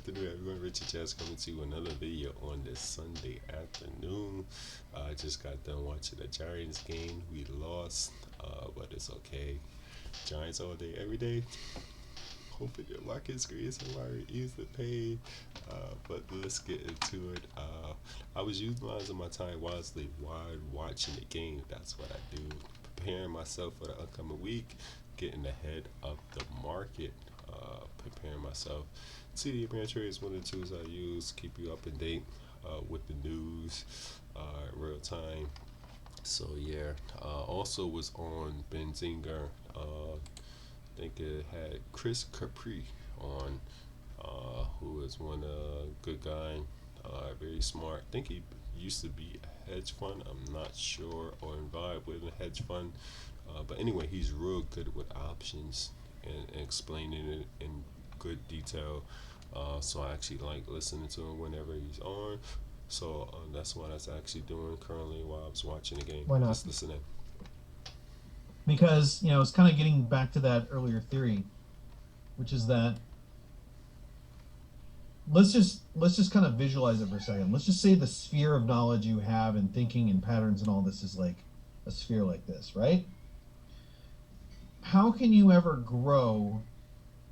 afternoon, everyone. Richard Jazz coming to you another video on this Sunday afternoon. I just got done watching the Giants game. We lost, but it's okay. Giants all day, every day. Hoping your market screen somebody ease the pain. But let's get into it. I was utilizing my time wisely while watching the game. That's what I do. Preparing myself for the upcoming week, getting ahead of the market, preparing myself. CD Adventure is one of the tools I use, keep you up to date with the news in real time. So yeah, also was on Benzinger. I think it had Chris Capri on, who is one good guy, very smart. I think he used to be a hedge fund. I'm not sure, or involved with a hedge fund. But anyway, he's real good with options and explaining it in good detail. So I actually like listening to him whenever he's on. So that's what I was actually doing currently while I was watching the game. Why not? Just listening. Because, it's kind of getting back to that earlier theory, which is that let's just kind of visualize it for a second. Let's just say the sphere of knowledge you have and thinking and patterns and all this is like a sphere like this, right? How can you ever grow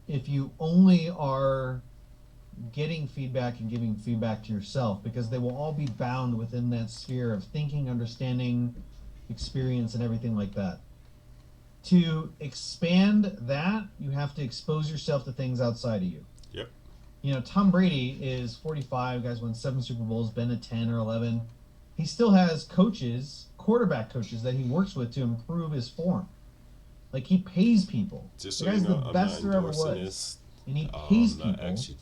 if you only are getting feedback and giving feedback to yourself? Because they will all be bound within that sphere of thinking, understanding, experience, and everything like that. To expand that, you have to expose yourself to things outside of you. Yep. Tom Brady is 45, guys won 7 Super Bowls, been to 10 or 11. He still has coaches, quarterback coaches, that he works with to improve his form. Like, he pays people. Just The so guy's you know, the I'm best not there ever endorsing was. this. And he pays Not people actually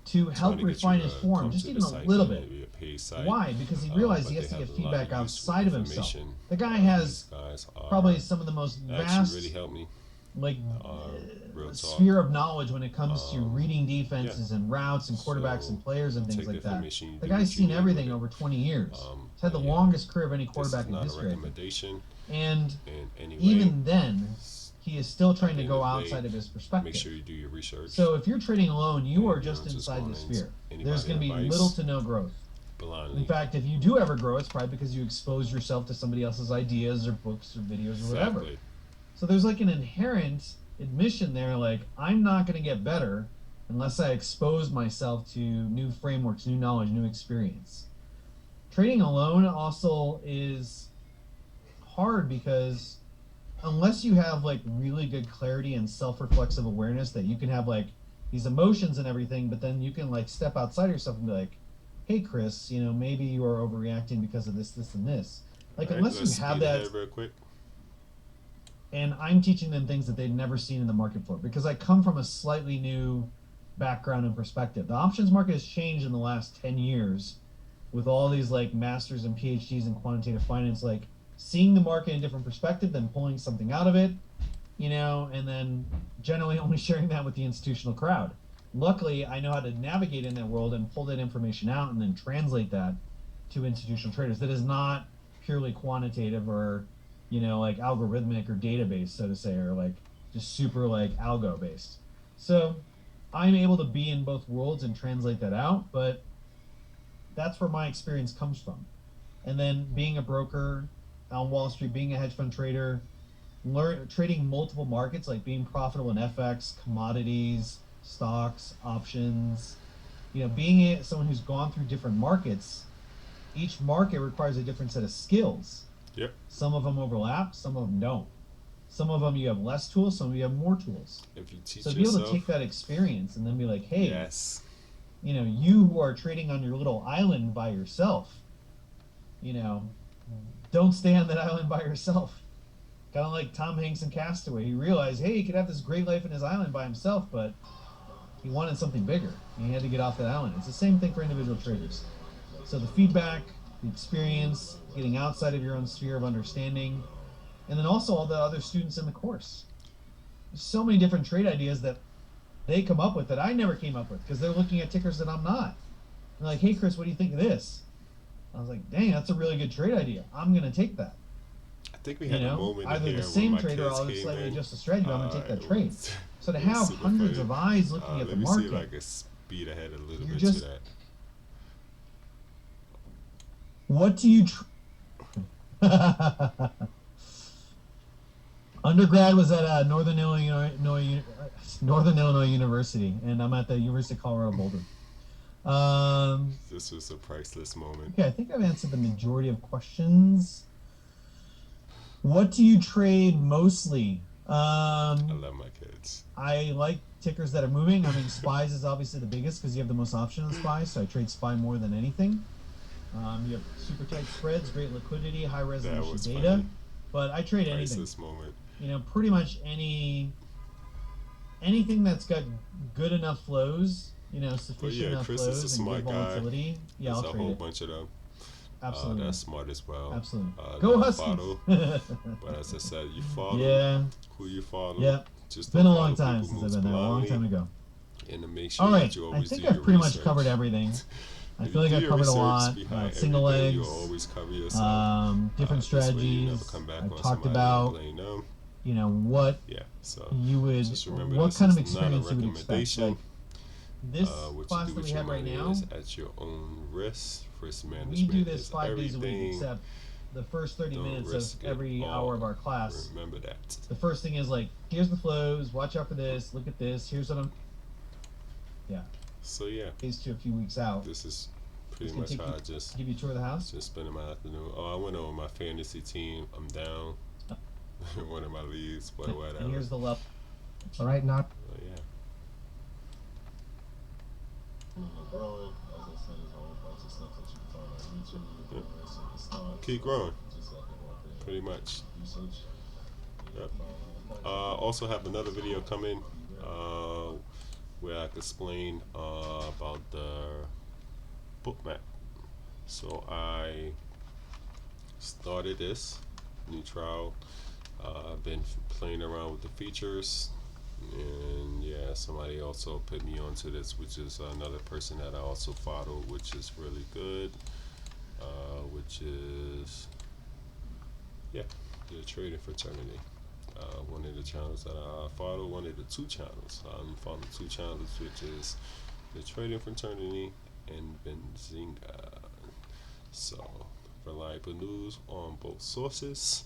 to trying help to get refine you his to form, come just to even the a site, little because bit. it may be a paid site. Why? Because he realized But he has they to get have a lot feedback of useful outside of himself. information. The guy These has guys are probably some of the most actually vast really helped me. like Real talk. sphere of knowledge when it comes to reading Yeah. defenses and routes and quarterbacks So and players and things take the like that. information, you The do what guy's you seen need everything with it. over 20 years. He's had the But yeah, longest career of any this is quarterback in not a history. recommendation And in any way. even then, he is still trying At the to end go of the day, outside of his make perspective. sure you do your research. So if you're trading alone, you are And just just inside going the into sphere. anybody There's going to be advice little to no growth. blindly. In fact, if you do ever grow, it's probably because you expose yourself to somebody else's ideas or books or videos or whatever. Exactly. So there's like an inherent admission there, like, I'm not going to get better unless I expose myself to new frameworks, new knowledge, new experience. Trading alone also is hard because unless you have like really good clarity and self-reflexive awareness that you can have like these emotions and everything, but then you can like step outside yourself and be like, hey Chris, maybe you are overreacting because of this, this, and this. Like, All right, unless you let's have speed that. ahead real quick. And I'm teaching them things that they've never seen in the market before because I come from a slightly new background and perspective. The options market has changed in the last 10 years with all these like masters and PhDs in quantitative finance, like seeing the market in a different perspective, then pulling something out of it, and then generally only sharing that with the institutional crowd. Luckily, I know how to navigate in that world and pull that information out and then translate that to institutional traders. That is not purely quantitative or like algorithmic or database, so to say, or like just super like algo based. So I'm able to be in both worlds and translate that out, but that's where my experience comes from. And then being a broker on Wall Street, being a hedge fund trader, trading multiple markets, like being profitable in FX, commodities, stocks, options, being someone who's gone through different markets, each market requires a different set of skills. Yep. Some of them overlap, some of them don't. Some of them you have less tools, some of you have more tools. If you teach So to be yourself, able to take that experience and then be like, hey, yes, you who are trading on your little island by yourself, don't stay on that island by yourself. Kind of like Tom Hanks in Castaway. He realized, hey, he could have this great life in his island by himself, but he wanted something bigger. He had to get off that island. It's the same thing for individual traders. So the feedback, the experience, getting outside of your own sphere of understanding, and then also all the other students in the course. There's so many different trade ideas that they come up with that I never came up with because they're looking at tickers that I'm not. They're like, hey, Chris, what do you think of this? I was like, dang, that's a really good trade idea. I'm going to take that. I think we had a moment either here the same when my trader or kids I'll came slightly in. adjust the strategy, but I'm going to take that It trade. was- So to it was have super hundreds funny. of eyes looking at the Let me see if I market can beat ahead a little You're bit to just that. what do you undergrad was at Northern Illinois University, and I'm at the University of Colorado Boulder. Um, This was a priceless moment. okay, I think I've answered the majority of questions. What do you trade mostly? I love my kids. I like tickers that are moving. I mean, spies is obviously the biggest because you have the most option on spies, so I trade spy more than anything. You have super tight spreads, great liquidity, high That resolution was funny. data, but I trade anything. Priceless moment. Pretty much anything that's got good enough flows, But sufficient yeah, enough Chris is a flows and good smart guy. volatility. Yeah, There's I'll a trade whole it. bunch of them. Absolutely. That's smart as well. Absolutely. Go Not Huskies. follow, but as I said, you follow Yeah. who you follow. Yep. It's Just been don't a long follow time people since I've moves been there. A long blindly, time ago. and to make All sure that right. you I always do think your I've pretty much research. covered everything. I If feel you like do I your covered a research lot. behind Single everything, you'll legs, always cover yourself. different This way, you never strategies. come back I've on talked somebody and about, blame them. what Yeah. So you would, just remember, what this kind of is not a experience you would expect. recommendation. Like this What you class do that we with your have right money is now, at your own risk. Risk we do management this is 5 days a week, everything. except the first 30 Don't minutes of risk it every hour of all. our class. Remember that. The first thing is like, here's the flows, watch out for this, look at this, here's what I'm, yeah, So yeah, days to a few weeks out. this is pretty Just gonna much take how you, I just give you a tour of the house. spending my afternoon. Oh, I went over my fantasy team. I'm down. One of my leagues, but whatever. And here's the level. All right, not. But yeah. Keep growing. Pretty much. Yep. Also have another video coming where I explain about the book map. So I started this new trial. I've been playing around with the features, and yeah, somebody also put me onto this, which is another person that I also follow, which is really good. Which is yeah, the trading fraternity. One of the channels that I follow, one of the two channels. I'm following two channels, which is the trading fraternity and Benzinga. So reliable news on both sources.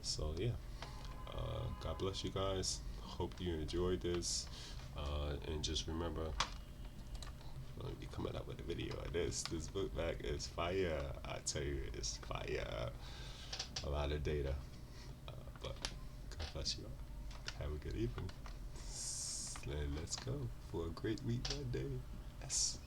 So yeah, God bless you guys. Hope you enjoyed this, and just remember, I'm gonna be coming up with a video of this. This book bag is fire. I tell you, it's fire. A lot of data, but God bless you all. Have a good evening. And let's go for a great week Monday. Yes.